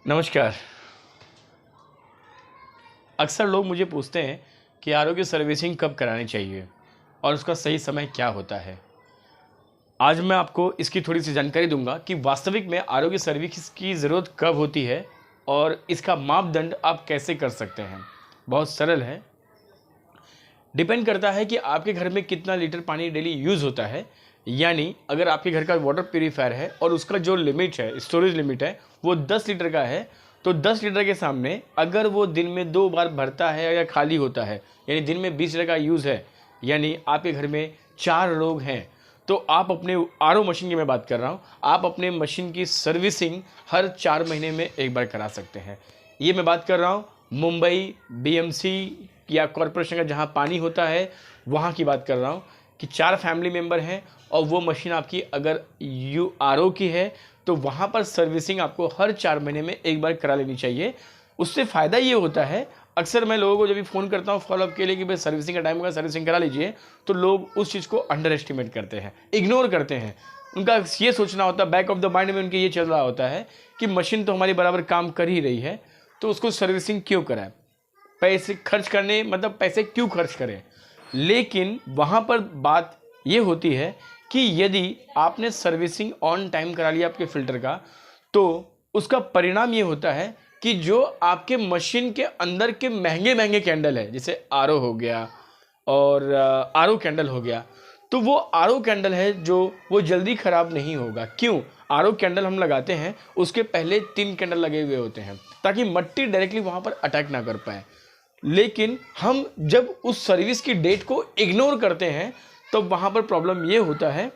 नमस्कार। अक्सर लोग मुझे पूछते हैं कि आरओ की सर्विसिंग कब करानी चाहिए और उसका सही समय क्या होता है। आज मैं आपको इसकी थोड़ी सी जानकारी दूंगा कि वास्तविक में आरओ की सर्विस की ज़रूरत कब होती है और इसका मापदंड आप कैसे कर सकते हैं। बहुत सरल है। डिपेंड करता है कि आपके घर में कितना लीटर पानी डेली यूज़ होता है। यानी अगर आपके घर का वाटर प्यूरीफायर है और उसका जो लिमिट है, स्टोरेज लिमिट है, वो 10 लीटर का है, तो 10 लीटर के सामने अगर वो दिन में 2 बार भरता है या खाली होता है, यानी दिन में 20 लीटर का यूज़ है, यानी आपके घर में 4 लोग हैं, तो आप अपने आरओ मशीन की मैं बात कर रहा हूँ, आप अपने मशीन की सर्विसिंग हर 4 महीने में एक बार करा सकते हैं। ये मैं बात कर रहा हूँ मुंबई बीएमसी या कॉरपोरेशन का जहाँ पानी होता है वहाँ की बात कर रहा हूँ कि 4 फैमिली मेम्बर हैं और वो मशीन आपकी अगर आरओ की है तो वहाँ पर सर्विसिंग आपको हर 4 महीने में एक बार करा लेनी चाहिए। उससे फ़ायदा ये होता है, अक्सर मैं लोगों को जब भी फ़ोन करता हूँ फॉलोअप के लिए कि भाई सर्विसिंग का टाइम होगा, सर्विसिंग करा लीजिए, तो लोग उस चीज़ को अंडर एस्टिमेट करते हैं, इग्नोर करते हैं। उनका ये सोचना होता है, बैक ऑफ द माइंड में उनके ये चल रहा होता है कि मशीन तो हमारी बराबर काम कर ही रही है, तो उसको सर्विसिंग क्यों कराएं, पैसे खर्च करने मतलब पैसे क्यों खर्च करें। लेकिन वहाँ पर बात ये होती है कि यदि आपने सर्विसिंग ऑन टाइम करा लिया आपके फ़िल्टर का, तो उसका परिणाम ये होता है कि जो आपके मशीन के अंदर के महंगे महंगे कैंडल है, जैसे आरओ हो गया और आरओ कैंडल हो गया, तो वो आरओ कैंडल है जो वो जल्दी ख़राब नहीं होगा। क्यों? आरओ कैंडल हम लगाते हैं उसके पहले 3 कैंडल लगे हुए होते हैं ताकि मिट्टी डायरेक्टली वहाँ पर अटैक ना कर पाए। लेकिन हम जब उस सर्विस की डेट को इग्नोर करते हैं तो वहाँ पर प्रॉब्लम ये होता है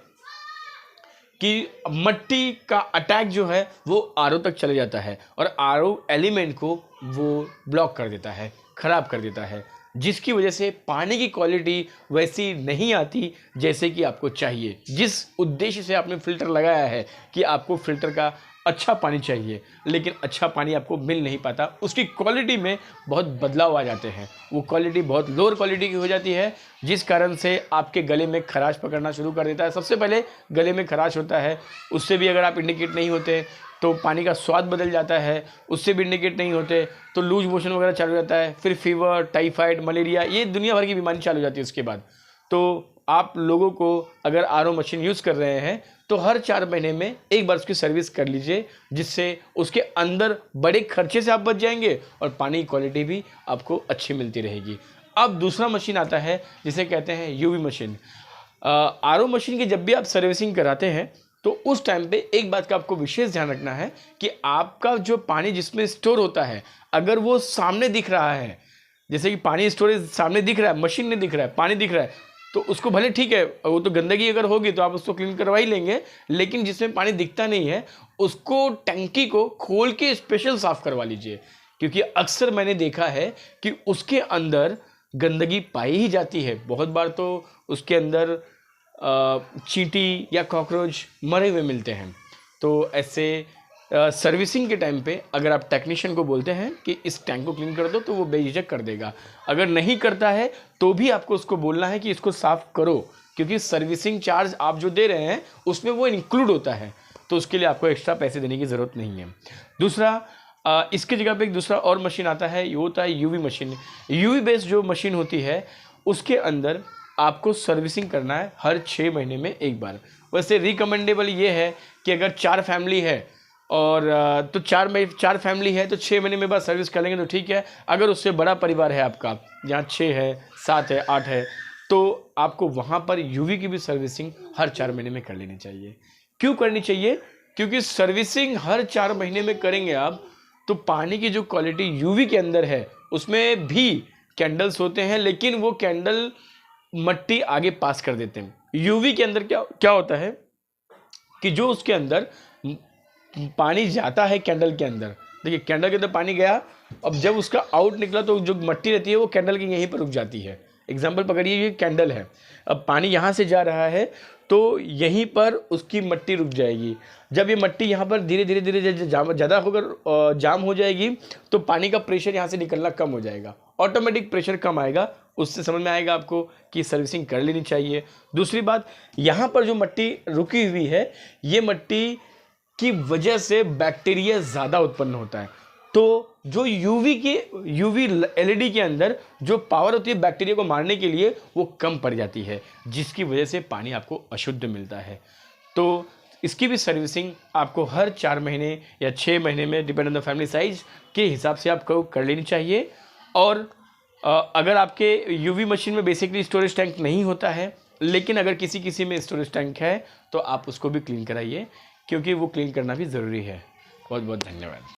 कि मिट्टी का अटैक जो है वो आरओ तक चले जाता है और आरओ एलिमेंट को वो ब्लॉक कर देता है, ख़राब कर देता है, जिसकी वजह से पानी की क्वालिटी वैसी नहीं आती जैसे कि आपको चाहिए। जिस उद्देश्य से आपने फ़िल्टर लगाया है कि आपको फ़िल्टर का अच्छा पानी चाहिए, लेकिन अच्छा पानी आपको मिल नहीं पाता, उसकी क्वालिटी में बहुत बदलाव आ जाते हैं, वो क्वालिटी बहुत लोअर क्वालिटी की हो जाती है, जिस कारण से आपके गले में खराश पकड़ना शुरू कर देता है। सबसे पहले गले में खराश होता है, उससे भी अगर आप इंडिकेट नहीं होते तो पानी का स्वाद बदल जाता है, उससे भी इंडिकेट नहीं होते तो लूज मोशन वगैरह चालू हो जाता है, फिर फीवर, टाइफाइड, मलेरिया, ये दुनिया भर की बीमारी चालू हो जाती है उसके बाद। तो आप लोगों को अगर आरओ मशीन यूज़ कर रहे हैं तो हर 4 महीने में एक बार उसकी सर्विस कर लीजिए, जिससे उसके अंदर बड़े खर्चे से आप बच जाएंगे और पानी की क्वालिटी भी आपको अच्छी मिलती रहेगी। अब दूसरा मशीन आता है जिसे कहते हैं यूवी मशीन। आरओ मशीन की जब भी आप सर्विसिंग कराते हैं तो उस टाइम पे एक बात का आपको विशेष ध्यान रखना है कि आपका जो पानी जिसमें स्टोर होता है, अगर वो सामने दिख रहा है, जैसे कि पानी स्टोरेज सामने दिख रहा है, मशीन नहीं दिख रहा है, पानी दिख रहा है, तो उसको भले ठीक है, वो तो गंदगी अगर होगी तो आप उसको क्लीन करवा ही लेंगे, लेकिन जिसमें पानी दिखता नहीं है उसको टंकी को खोल के स्पेशल साफ़ करवा लीजिए, क्योंकि अक्सर मैंने देखा है कि उसके अंदर गंदगी पाई ही जाती है। बहुत बार तो उसके अंदर चींटी या कॉकरोच मरे हुए मिलते हैं। तो ऐसे सर्विसिंग के टाइम पे अगर आप टेक्नीशियन को बोलते हैं कि इस टैंक को क्लीन कर दो तो वो बेझिझक कर देगा। अगर नहीं करता है तो भी आपको उसको बोलना है कि इसको साफ़ करो, क्योंकि सर्विसिंग चार्ज आप जो दे रहे हैं उसमें वो इंक्लूड होता है, तो उसके लिए आपको एक्स्ट्रा पैसे देने की ज़रूरत नहीं है। दूसरा, इसकी जगह पे एक दूसरा और मशीन आता है, ये होता है यूवी मशीन। यूवी बेस्ड जो मशीन होती है उसके अंदर आपको सर्विसिंग करना है हर 6 महीने में एक बार। वैसे रिकमेंडेबल ये है कि अगर 4 फैमिली है और तो 4 फैमिली है तो 6 महीने में बाद सर्विस कर लेंगे तो ठीक है। अगर उससे बड़ा परिवार है आपका, जहाँ 6 है, 7 है, 8 है, तो आपको वहाँ पर यूवी की भी सर्विसिंग हर 4 महीने में कर लेनी चाहिए। क्यों करनी चाहिए? क्योंकि सर्विसिंग हर 4 महीने में करेंगे आप तो पानी की जो क्वालिटी यूवी के अंदर है उसमें भी कैंडल्स होते हैं, लेकिन वो कैंडल मिट्टी आगे पास कर देते हैं। यूवी के अंदर क्या क्या होता है कि जो उसके अंदर पानी जाता है कैंडल के अंदर, देखिए कैंडल के अंदर पानी गया, अब जब उसका आउट निकला तो जो मिट्टी रहती है वो कैंडल के यहीं पर रुक जाती है। एग्जाम्पल पकड़िए, ये कैंडल है, अब पानी यहाँ से जा रहा है तो यहीं पर उसकी मिट्टी रुक जाएगी। जब ये मिट्टी यहाँ पर धीरे धीरे धीरे ज़्यादा होकर जाम हो जाएगी तो पानी का प्रेशर यहाँ से निकलना कम हो जाएगा, ऑटोमेटिक प्रेशर कम आएगा। उससे समझ में आएगा आपको कि सर्विसिंग कर लेनी चाहिए। दूसरी बात, यहाँ पर जो मिट्टी रुकी हुई है ये मिट्टी की वजह से बैक्टीरिया ज़्यादा उत्पन्न होता है। तो जो यूवी एलईडी के अंदर जो पावर होती है बैक्टीरिया को मारने के लिए, वो कम पड़ जाती है, जिसकी वजह से पानी आपको अशुद्ध मिलता है। तो इसकी भी सर्विसिंग आपको हर 4 महीने या 6 महीने में, depend on the family size के हिसाब से आपको कर लेनी चाहिए। और अगर आपके यूवी मशीन में बेसिकली स्टोरेज टैंक नहीं होता है, लेकिन अगर किसी में स्टोरेज टैंक है तो आप उसको भी क्लीन कराइए, क्योंकि वो क्लीन करना भी ज़रूरी है। बहुत बहुत धन्यवाद।